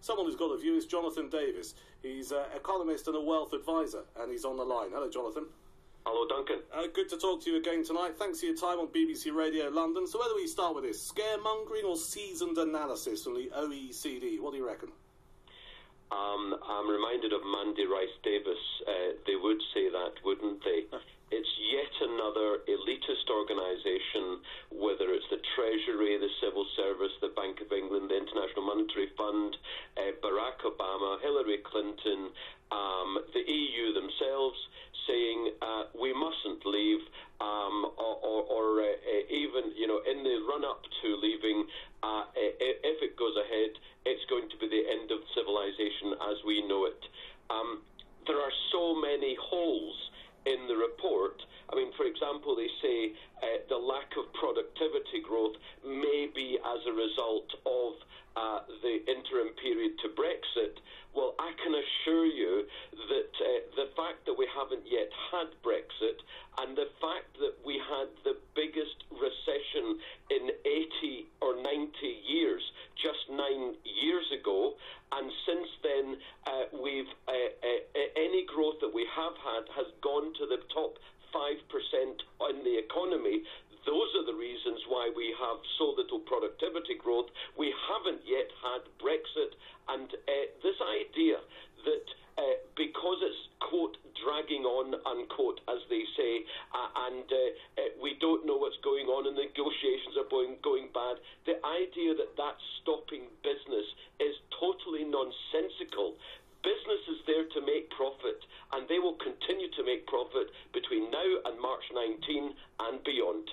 someone who's got a view is Jonathan Davis. He's an economist and a wealth advisor, and he's on the line. Hello, Jonathan. Hello, Duncan. Good to talk to you again tonight. Thanks for your time on BBC Radio London. So where do we start with this? Scaremongering or seasoned analysis from the OECD? What do you reckon? I'm reminded of Mandy Rice Davis. They would say that, wouldn't they? It's yet another elitist organisation, whether it's the Treasury, the Civil Service, the Bank of England, the International Monetary Fund, Barack Obama, Hillary Clinton, the EU themselves, saying we mustn't leave, or even, in the run-up to leaving, if it goes ahead, it's going to be the end of civilization as we know it. There are so many holes in the report. I mean, for example, they say the lack of productivity growth may be as a result of the interim period to Brexit. Well, I can assure you that the fact that we haven't yet had Brexit and the fact that we had the biggest recession in 80 or 90 years just 9 years ago, and since then we've any growth that we have had has gone to the top 5% in the economy. Those are the reasons why we have so little productivity growth. We haven't yet had Brexit, and this idea that because it's, quote, dragging on, unquote, as they say, and we don't know what's going on and negotiations are going bad, the idea that that's stopping business is totally nonsensical. Business is there to make profit, and they will continue to make profit between now and March 19 and beyond.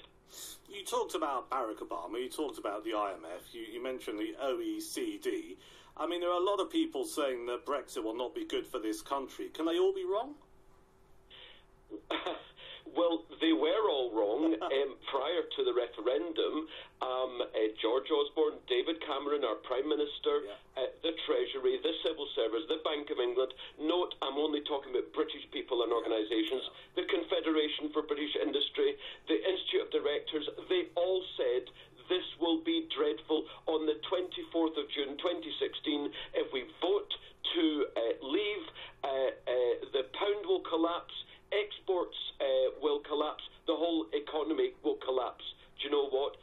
You talked about Barack Obama, you talked about the IMF, you mentioned the OECD. I mean, there are a lot of people saying that Brexit will not be good for this country. Can they all be wrong? Well, they were all wrong prior to the referendum. George Osborne, David Cameron, our Prime Minister, the Treasury, the Civil Service, the Bank of England. Note, I'm only talking about British people and organisations. The Confederation for British Industry, the Institute of Directors, they all said this will be dreadful. On the 24th of June 2016, if we vote to leave, the pound will collapse, exports will collapse, the whole economy will collapse. Do you know what?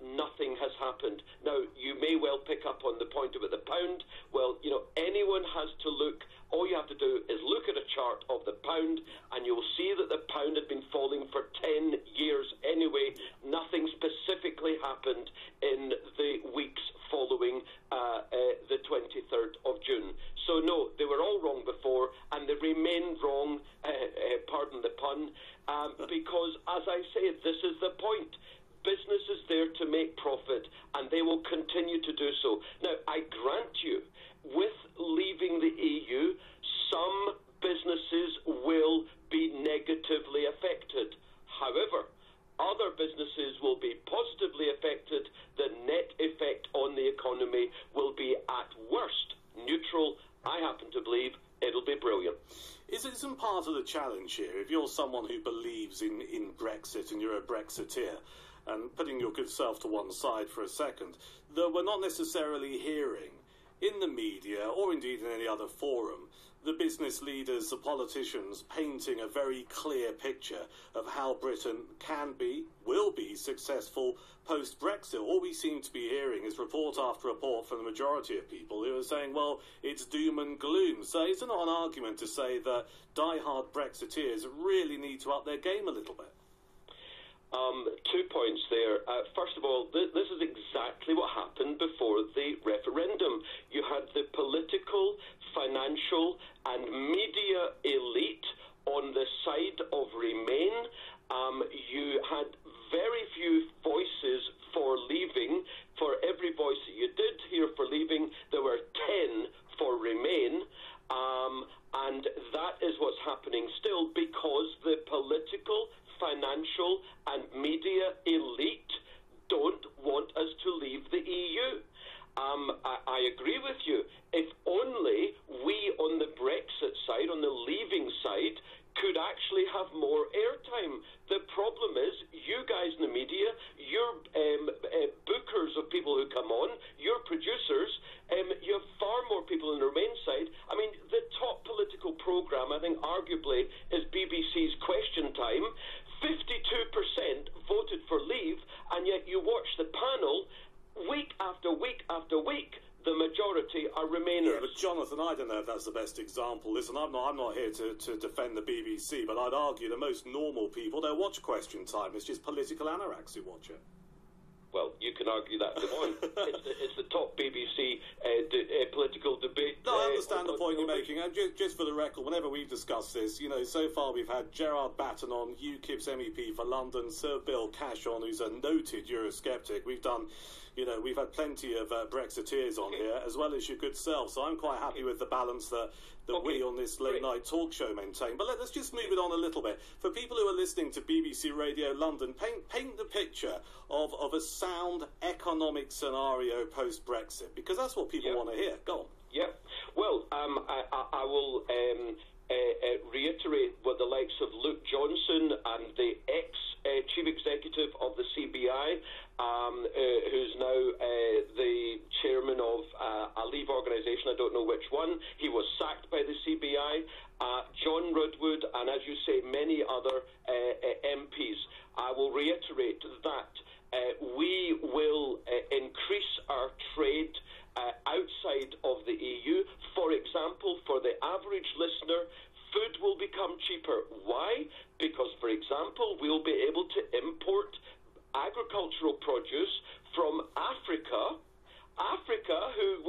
Nothing has happened. Now, you may well pick up on the point about the pound. Well, anyone has to look. All you have to do is look at a chart of the pound, and you'll see that the pound had been falling for 10 years anyway. Nothing specifically happened in the weeks following the 23rd of June. So, no, they were all wrong before, and they remain wrong, pardon the pun, because, as I say, this is the point. Business is there to make profit, and they will continue to do so. Now, I grant you, with leaving the EU, some businesses will be negatively affected. However, other businesses will be positively affected. The net effect on the economy will be, at worst, neutral. I happen to believe it'll be brilliant. Isn't part of the challenge here, if you're someone who believes in Brexit and you're a Brexiteer, and putting your good self to one side for a second, that we're not necessarily hearing in the media, or indeed in any other forum, the business leaders, the politicians, painting a very clear picture of how Britain can be, will be successful post-Brexit. All we seem to be hearing is report after report from the majority of people who are saying, well, it's doom and gloom. So is it not an argument to say that die-hard Brexiteers really need to up their game a little bit? 2 points there. First of all, this is exactly what happened before the referendum. You had the political, financial and media elite on the side of Remain. You had very few voices for leaving. For every voice that you did hear for leaving, there were 10 for Remain. And that is what's happening still, because the political, financial and media elite don't want us to leave the EU. I agree with you. If only we on the Brexit side, on the leaving side, could actually have more airtime. The problem is, you guys in the media, your bookers of people who come on, your producers, you have far more people on the Remain side. I mean, the top political programme, I think, arguably, is BBC's Question Time. 52% voted for Leave, and yet you watch the panel week after week after week. The majority are Remainers. Yeah, but Jonathan, I don't know if that's the best example. Listen, I'm not here to defend the BBC, but I'd argue the most normal people don't watch Question Time. It's just political anoraks who watch it. Well, you can argue that if you want. It's the top BBC political debate. No, I understand the point you're making. And just for the record, whenever we've discussed this, so far we've had Gerard Batten on, UKIP's MEP for London, Sir Bill Cash on, who's a noted Eurosceptic. We've done, we've had plenty of Brexiteers on here, as well as your good self. So I'm quite happy with the balance that we on this late-night talk show maintain. But let's just move it on a little bit. For people who are listening to BBC Radio London, paint the picture of a sound economic scenario post-Brexit, because that's what people want to hear. Go on. Yeah. Well, I will reiterate what the likes of Luke Johnson and the ex-chief executive of the CBI, who's now the chairman of a Leave organisation, I don't know which one. He was sacked by the CBI. John Rudwood, and as you say, many other MPs. I will reiterate that we will increase our trade outside of the EU. For example, for the average listener, food will become cheaper. Why? Because, for example, we'll be able to import agricultural produce from Africa, who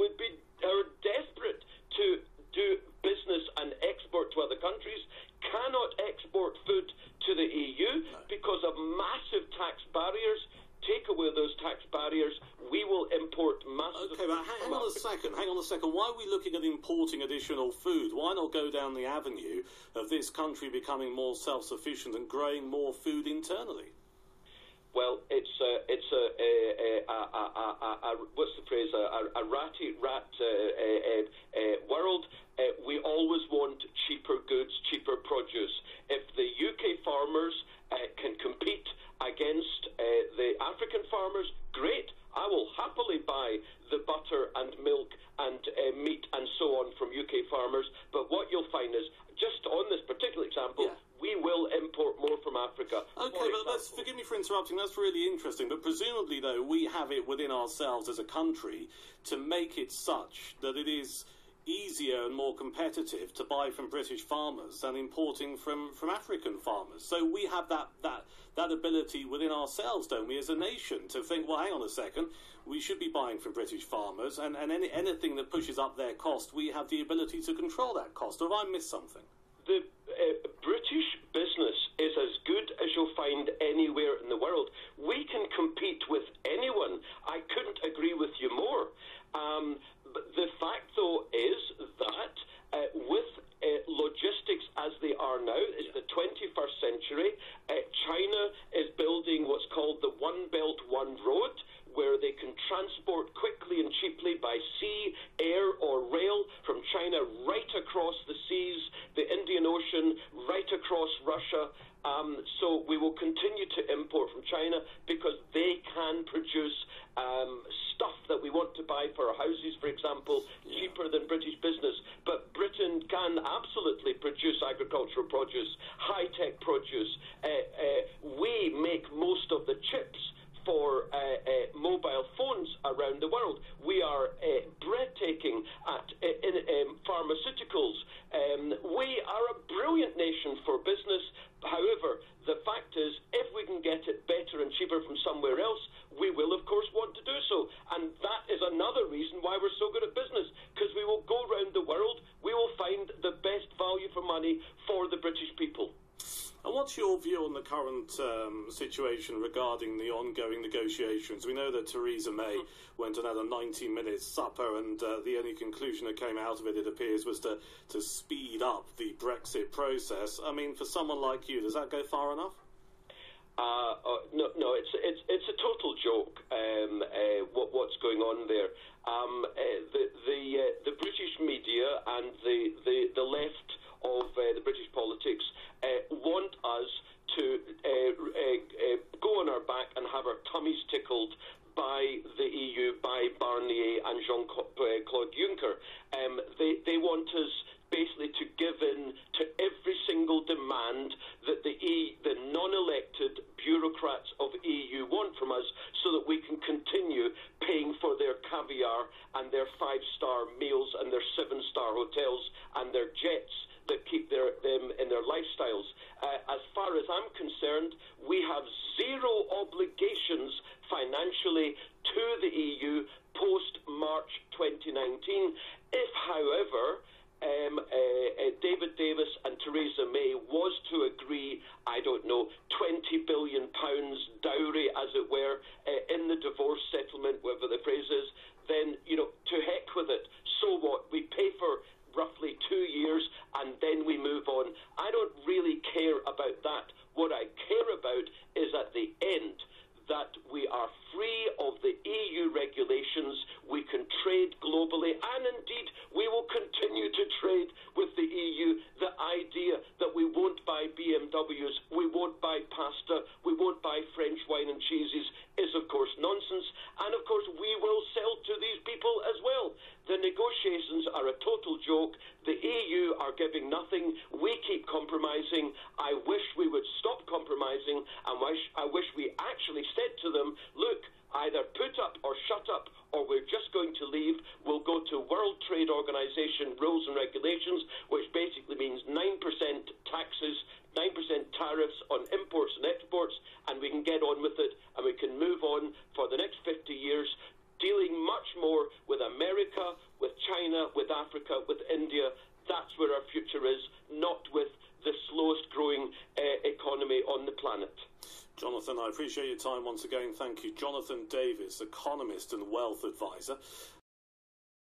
are desperate to do business and export to other countries, cannot export food to the EU because of massive tax barriers. Take away those tax barriers, we will import massive... Okay, but hang on a second. Why are we looking at importing additional food? Why not go down the avenue of this country becoming more self-sufficient and growing more food internally? Well, it's what's the phrase? A ratty rat world. We always want cheaper goods, cheaper produce. If the UK farmers can compete against the African farmers, great. I will happily buy the butter and milk and meat and so on from UK farmers. But what you'll find is, just on this particular example, we will import more from Africa. Okay, but forgive me for interrupting. That's really interesting. But presumably, though, we have it within ourselves as a country to make it such that it is easier and more competitive to buy from British farmers than importing from African farmers. So we have that ability within ourselves, don't we, as a nation, to think, well, hang on a second, we should be buying from British farmers, and anything that pushes up their cost, we have the ability to control that cost. Or have I missed something? The British business is as good as you'll find anywhere in the world. We can compete with anyone. I couldn't agree with you more. But the fact, though, is that with logistics as they are now, it's the 21st century, China is building what's called the One Belt, One Road, where they can transport quickly and cheaply by sea, air or rail from China right across the seas, the Indian Ocean, right across Russia. So we will continue to import from China because they can produce stuff that we want to buy for our houses, for example, cheaper than British business. But Britain can absolutely produce agricultural produce, high-tech produce. We make most of the chips for mobile phones around the world. We are breathtaking in pharmaceuticals. We are a brilliant nation for business. However, the fact is, if we can get it better and cheaper from somewhere else, we will, of course, want to do so. And that is another reason why we're so good at business, because we will go around the world, we will find the best value for money for the British people. And what's your view on the current situation regarding the ongoing negotiations? We know that Theresa May went and had a 90-minute supper, and the only conclusion that came out of it, it appears, was to speed up the Brexit process. I mean, for someone like you, does that go far enough? No, it's a total joke. What's going on there? The British media and the left of the British politics want us to go on our back and have our tummies tickled by the EU, by Barnier and Jean-Claude Juncker. want us basically to give in to every single demand that the non-elected bureaucrats of EU want from us, so that we can continue paying for their caviar and their 5-star meals and their 7-star hotels and their jets that keep them in their lifestyles. As far as I'm concerned, we have zero obligations financially to the EU post-March 2019. If, however, David Davis and Theresa May was to agree, I don't know, £20 billion dowry, as it were, in the divorce settlement, whatever the phrase is, then, to heck with it. So what? We pay for roughly 2 years and then we move on. I don't really care about that. What I care about is at the end that we are free of the EU regulations, we can trade globally, and indeed we will continue to trade with the EU. The idea that we won't buy BMWs, we won't buy pasta, we won't buy French wine and cheeses is of course nonsense, and of course we will sell to these people as well. The negotiations are a total joke. The EU are giving nothing. We keep compromising. I wish we would stop compromising, and I wish we actually said to them, look, either put up or shut up, or we're just going to leave. We'll go to World Trade Organization rules and regulations, which basically means 9% taxes, 9% tariffs on imports and exports, and we can get on with it, and we can move on for the next 50 years, dealing much more with America, with China, with Africa, with India. That's where our future is, not with the slowest growing economy on the planet. Jonathan, I appreciate your time once again. Thank you. Jonathan Davis, economist and wealth advisor.